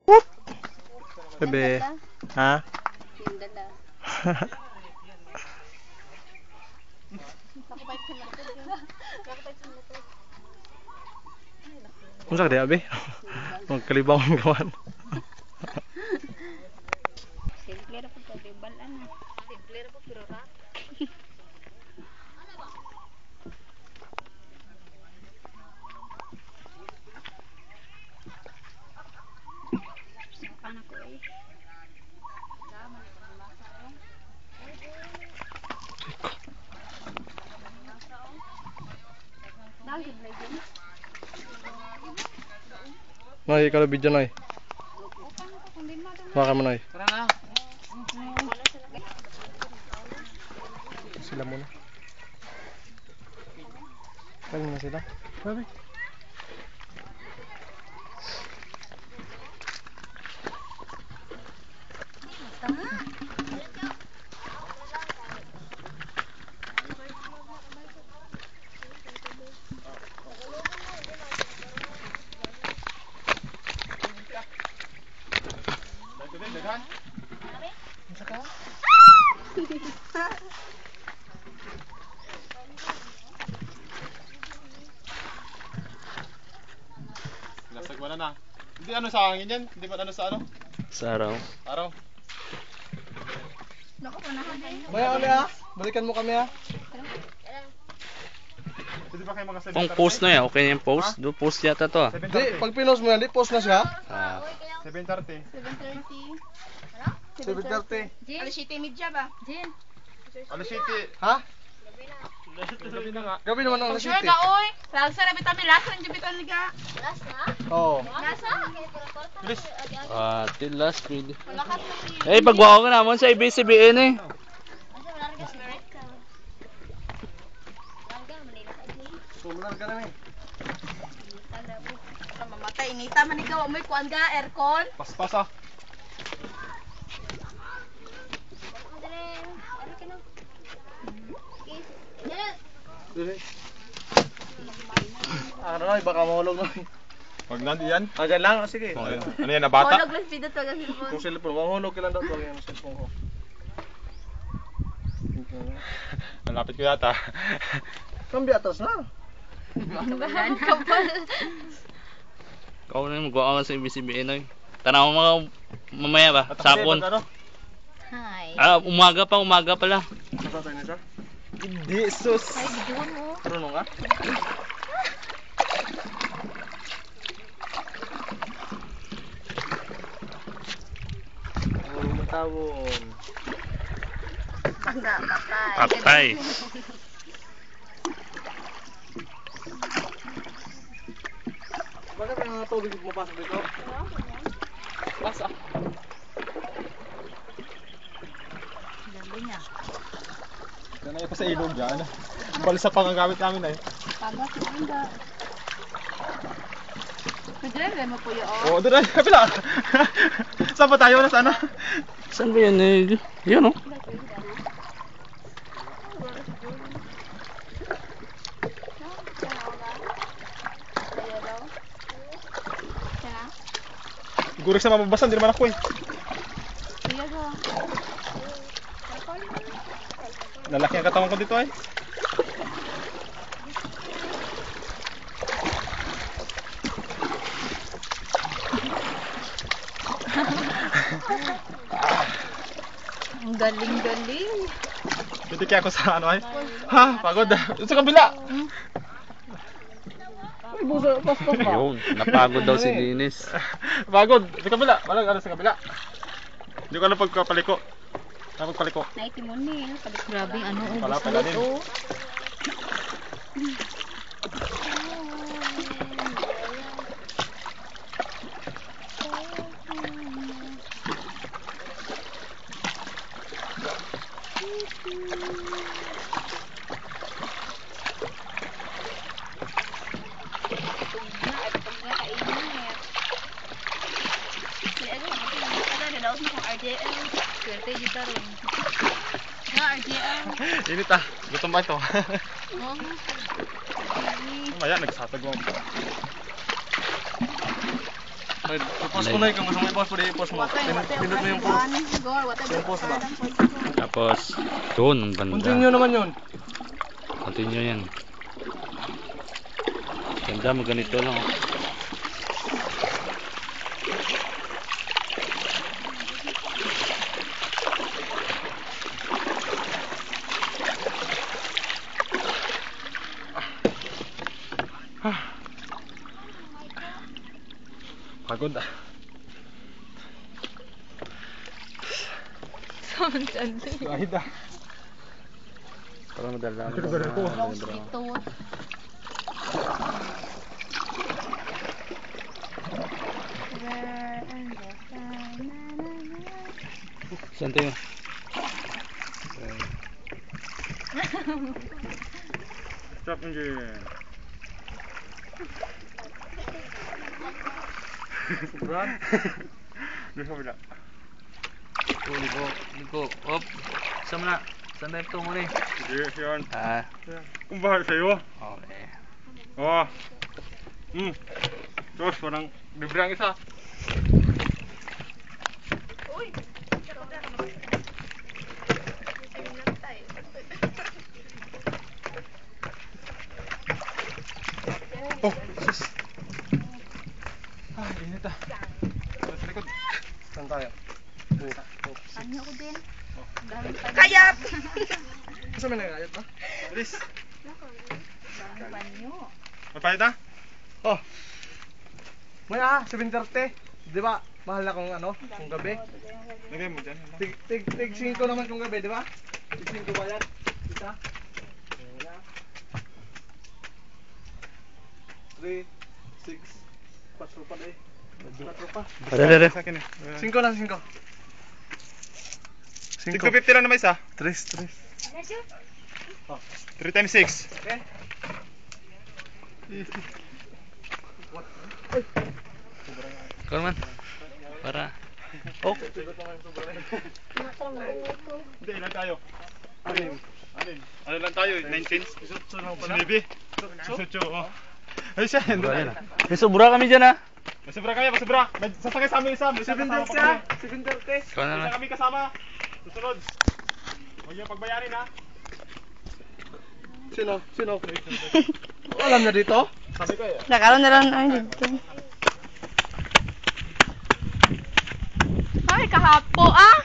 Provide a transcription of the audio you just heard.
Whoop! Bebe. Ha? Yung dala. Kung saan ka di, magkalibaw ang gawan. Simple ra po sa dibal ano. Simple ra po pero ra. Saan ako eh? Dama ni pamasa oh. Dami lagi. Noy, ikaw na video, Noy. Maka mo, Noy. Tara na. Sila muna. Kaya na sila. Sabi. Lasag mo na. Hindi ano sa hangin yan? Hindi ba ano sa ano? Sa araw. Araw. Nako po na kayo. Maya kami ha. Balikan mo kami ha. Pwede ba kayo mga 7:30? Pang post na yan, okay na yung post? Do post yata to ah. 7:30. Di, pag pinost mo yan, di post na siya. 7:30. 7:30. 7:30. Alas 7:30 ba? Jin. Alas 7. Ha? Gabi na nga. Gabi naman ang alas Sure 7. ka oy. Lagsa na bitami lasa ng bitan liga. Oo. Lasa? Bilis. Tilas, pwede. Malakas na si. Eh, pagwako ka naman sa ABS-CBN eh. Sumunar ka namin. Mamatay inita man ikaw mo kuan ga aircon. Paspas ah. Dili. Ano na, baka mahulog na. Wag na diyan. Diyan lang, sige. Ano yan na bata? Hulog lang pidot pag cellphone. Kung cellphone, mahulog ka lang daw pag yung cellphone ko. Malapit ko yata. Kambi atas na. Ikaw na yung magwako ka sa ABS-CBN eh. Tanaw mo mga mamaya ba? Sapon. Ano? Hi. Umaga pala. Nasasay na siya? Hindi, sus. Ay, video mo. Marunong ka? Oh, matawon. Bangga, patay. Patay. Bakit ang tubig pumapasok dito? Basa. Dali niya. Yan na pa sa ilog yan. Balsa pa ang gamit namin eh. Pagas bangga. Pwede mo po yun. Oo, doon ay kapila. Saan pa tayo na sana? Saan ba yan eh? Yan oh. Siguro sa mababasa, hindi naman ako eh. Lalaki ang katawan ko dito eh. Ang galing-galing. Pwede kaya ako sa ano ay. Ha, pagod. Sa kabila. Ay, busa, paspas pa. Ayun, napagod daw si Dennis. Pagod. Sa kabila. Walang ano sa kabila. Hindi ko alam pagpaliko. Pagpaliko. Naitimon ni. Grabe ano. Pala pala din. Init ah. Gutom ba ito? Maya, nagsatag mo. Ay, i-post mo na yung gusto mo i-post mo, i-post mo. Pindot mo yung post. Yung post ba? Tapos, doon, ang ganda. Continue naman yun. Continue yan. Ganda mo ganito lang. Oh. Pagod ah. Kahit ah. Para madala. Dito. Saan tayo? Stop engine. Sobrang. Doon sa kabila. Ligo. Op. Saan mo na? Saan tayo tungo na eh? Sige, yan. Ah. Kung bahal sa'yo. Okay. Oo. Tapos, parang libre ang isa. Oh, sus. Ah, init ah. Sa likod. Saan tayo? Ano ko din? Kayat! Gusto mo nagayat ba? Alis. Dami panyo. Mapayat na? Oh. May 7:30. Di ba? Mahal na kung ano, kung gabi. Lagay mo dyan. Tig 5 naman kung gabi, di ba? Tig 5 ba yan? Isa? 3, 6, 4 pa na eh. 4 pa. Ada. Sa akin eh. 5 na, 5. 650 lang naman isa. 3. 3 times 6. Okay? Ikaw naman. Para. Oh. Hindi, ilan tayo? Alin? Ano lang tayo? 19? Isutso lang pala. Sinibi? Isutso, oh. Ay siya, hindi. May sobra kami dyan ah. Masubra kami, masubra. May sasakay sa amin isa. May isang kasama 7:30 pa siya. kami. 7:30. Ikaw Isa naman. kami kasama. Susunod. Huwag niyo pagbayarin ha. Sino? Alam na dito? Sabi ko eh. Nakaroon na lang ay dito. Ay, kahapo ah!